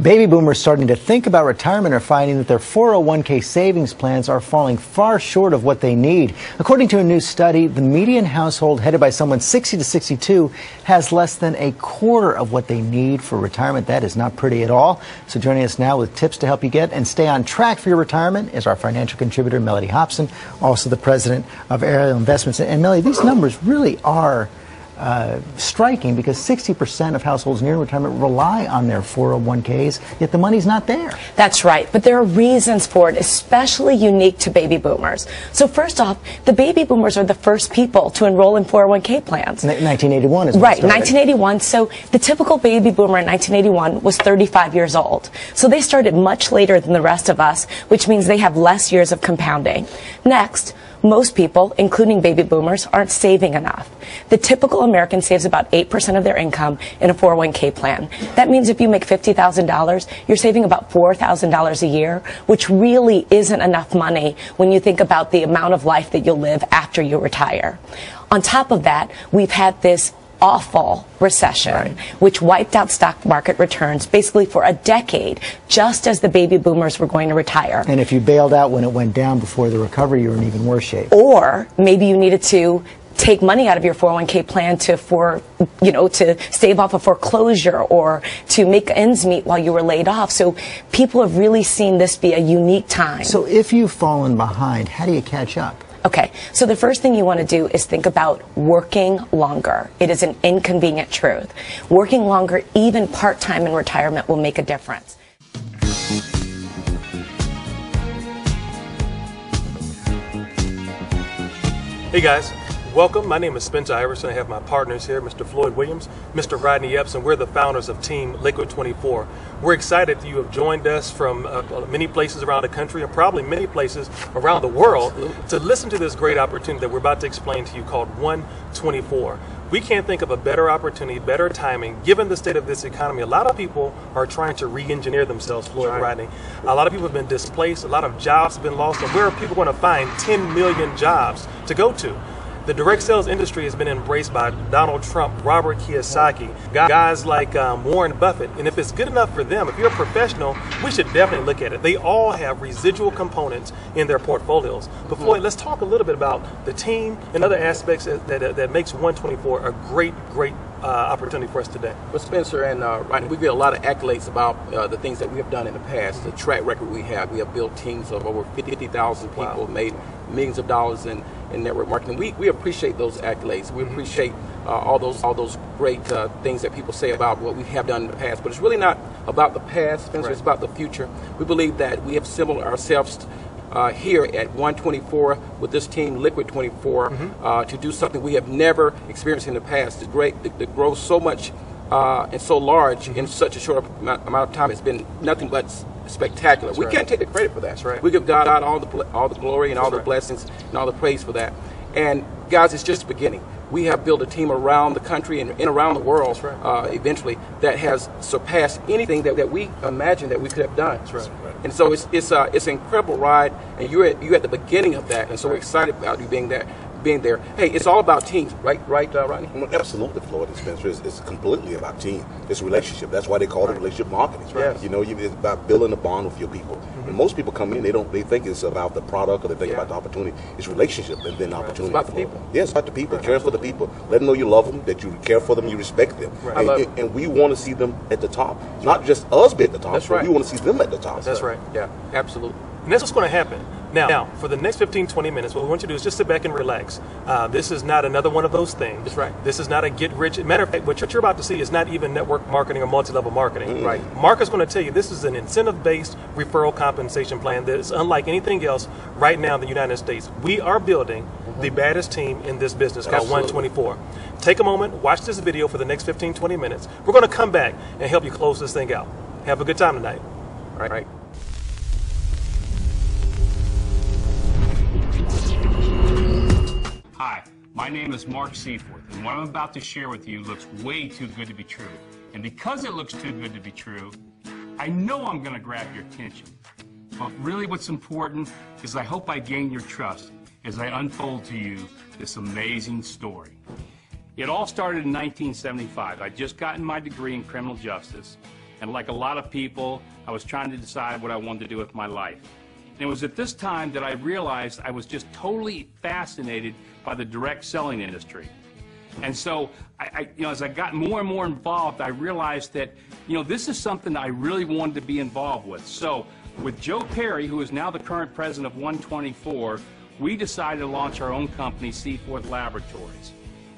Baby boomers starting to think about retirement are finding that their 401k savings plans are falling far short of what they need. According to a new study, the median household headed by someone 60 to 62 has less than a quarter of what they need for retirement. That is not pretty at all. So joining us now with tips to help you get and stay on track for your retirement is our financial contributor, Melody Hobson, also the president of Ariel Investments. And Melody, these numbers really are striking, because 60% of households near retirement rely on their 401ks, yet the money's not there. That's right, but there are reasons for it, especially unique to baby boomers. So first off, the baby boomers are the first people to enroll in 401k plans. 1981 is when right, 1981. So the typical baby boomer in 1981 was 35 years old. So they started much later than the rest of us, which means they have less years of compounding. Next, most people, including baby boomers, aren't saving enough. The typical American saves about 8% of their income in a 401k plan. That means if you make $50,000, you're saving about $4,000 a year, which really isn't enough money when you think about the amount of life that you'll live after you retire. On top of that, we've had this awful recession, which wiped out stock market returns basically for a decade, just as the baby boomers were going to retire. And if you bailed out when it went down before the recovery, you were in even worse shape. Or maybe you needed to take money out of your 401k plan to stave off a foreclosure or to make ends meet while you were laid off. So people have really seen this be a unique time. So if you've fallen behind, how do you catch up? Okay, so the first thing you want to do is think about working longer. It is an inconvenient truth. Working longer, even part-time in retirement, will make a difference. Hey guys, welcome. My name is Spencer Iverson. I have my partners here, Mr. Floyd Williams, Mr. Rodney Epps, and we're the founders of Team Liquid 24. We're excited that you have joined us from many places around the country and probably many places around the world to listen to this great opportunity that we're about to explain to you called 124. We can't think of a better opportunity, better timing, given the state of this economy. A lot of people are trying to re-engineer themselves, Floyd and Rodney. A lot of people have been displaced, a lot of jobs have been lost, and where are people going to find 10 million jobs to go to? The direct sales industry has been embraced by Donald Trump, Robert Kiyosaki, guys like Warren Buffett. And if it's good enough for them, if you're a professional, we should definitely look at it. They all have residual components in their portfolios. But Floyd, let's talk a little bit about the team and other aspects that makes 124 a great opportunity for us today. Well, Spencer and Rodney, we get a lot of accolades about the things that we have done in the past, the track record we have. We have built teams of over 50,000 people, made millions of dollars in network marketing. We appreciate those accolades. We appreciate all those great things that people say about what we have done in the past. But it's really not about the past, Spencer. It's about the future. We believe that we have assembled ourselves here at 124 with this team, Liquid 24, to do something we have never experienced in the past. To grow so much and so large in such a short amount of time has been nothing but spectacular. We can't take the credit for that. We give God all the glory and all the blessings and all the praise for that. And guys, it's just the beginning. We have built a team around the country and around the world eventually that has surpassed anything that we imagined that we could have done. And so it's an incredible ride, and you're at the beginning of that, and so we're excited about you being there. Hey, it's all about teams, right, Rodney? Well, absolutely, Floyd and Spencer. It's completely about team. It's a relationship. That's why they call it relationship marketing. You know, it's about building a bond with your people. And most people come in, they think it's about the product or they think about the opportunity. It's relationship and then opportunity. It's about the people. Yeah, it's about the people. Care for the people. Let them know you love them, that you care for them, you respect them. And we want to see them at the top. Not just us be at the top. That's right. We want to see them at the top. That's right. Yeah, absolutely. And that's what's going to happen. Now, for the next 15-20 minutes, what we want you to do is just sit back and relax. This is not another one of those things. That's right. This is not a get-rich. Matter of fact, what you're about to see is not even network marketing or multi-level marketing. Right. Mark is going to tell you this is an incentive-based referral compensation plan that is unlike anything else right now in the United States. We are building the baddest team in this business called 124. Take a moment, watch this video for the next 15-20 minutes. We're going to come back and help you close this thing out. Have a good time tonight. All right. Hi, my name is Mark Seyforth, and what I'm about to share with you looks way too good to be true. And because it looks too good to be true, I know I'm going to grab your attention. But really what's important is I hope I gain your trust as I unfold to you this amazing story. It all started in 1975. I'd just gotten my degree in criminal justice, And like a lot of people, I was trying to decide what I wanted to do with my life. And it was at this time that I realized I was just totally fascinated by the direct selling industry. And so, as I got more and more involved, I realized that, this is something that I really wanted to be involved with. So, with Joe Perry, who is now the current president of One24, we decided to launch our own company, Seyforth Laboratories.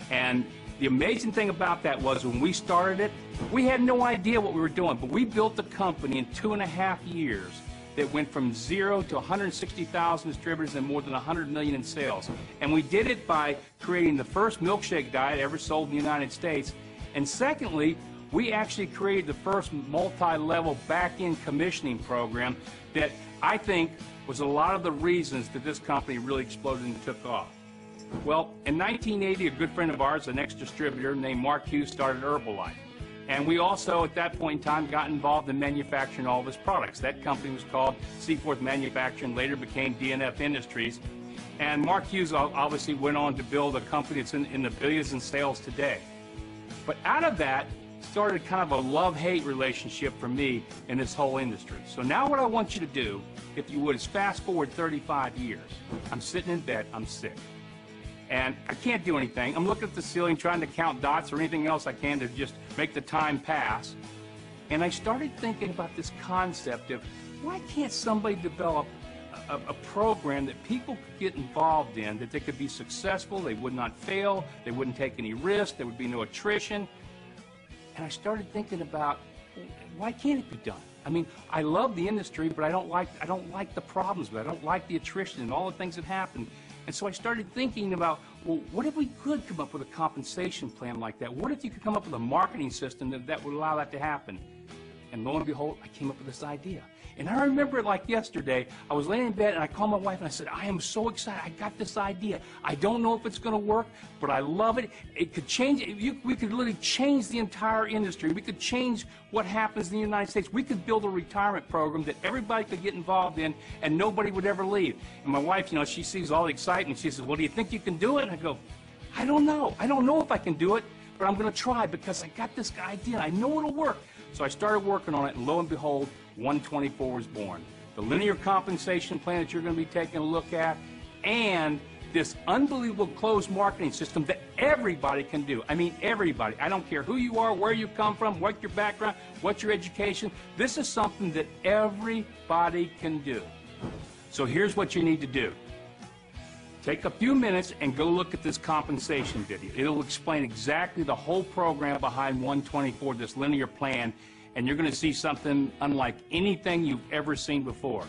And the amazing thing about that was when we started it, we had no idea what we were doing, but we built a company in 2.5 years that went from 0 to 160,000 distributors and more than 100 million in sales. And we did it by creating the first milkshake diet ever sold in the United States. And secondly, we actually created the first multi-level back-end commissioning program that I think was a lot of the reasons that this company really exploded and took off. Well, in 1980, a good friend of ours, an ex-distributor named Mark Hughes, started Herbalife. And we also, at that point in time, got involved in manufacturing all of his products. That company was called Seyforth Manufacturing, later became DNF Industries. And Mark Hughes obviously went on to build a company that's in the billions in sales today. But out of that started kind of a love-hate relationship for me in this whole industry. So now what I want you to do, if you would, is fast forward 35 years. I'm sitting in bed, I'm sick. And I can't do anything. I'm looking at the ceiling trying to count dots or anything else I can to just make the time pass. And I started thinking about this concept of why can't somebody develop a program that people could get involved in, that they could be successful, they would not fail, they wouldn't take any risk, there would be no attrition. And I started thinking about why can't it be done? I mean, I love the industry, but I don't like the problems with it. I don't like the attrition and all the things that happen. And so I started thinking about, well, what if we could come up with a compensation plan like that? What if you could come up with a marketing system that would allow that to happen? And lo and behold, I came up with this idea. And I remember it like yesterday. I was laying in bed and I called my wife and I said, I am so excited. I got this idea. I don't know if it's going to work, but I love it. It could change. We could literally change the entire industry. We could change what happens in the United States. We could build a retirement program that everybody could get involved in and nobody would ever leave. And my wife, she sees all the excitement. She says, well, do you think you can do it? And I go, I don't know. I don't know if I can do it, but I'm going to try because I got this idea. I know it'll work. So I started working on it, and lo and behold, One24 was born. The linear compensation plan that you're going to be taking a look at, and this unbelievable closed marketing system that everybody can do. I mean, everybody. I don't care who you are, where you come from, what your background, what your education. This is something that everybody can do. So here's what you need to do. Take a few minutes and go look at this compensation video. It'll explain exactly the whole program behind One24, this linear plan, and you're going to see something unlike anything you've ever seen before.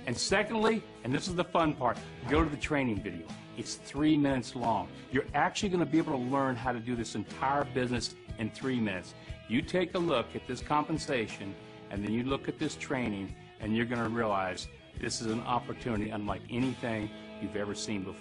And secondly, and this is the fun part, go to the training video. It's 3 minutes long. You're actually going to be able to learn how to do this entire business in 3 minutes. You take a look at this compensation, and then you look at this training, and you're going to realize this is an opportunity unlike anything you've ever seen before.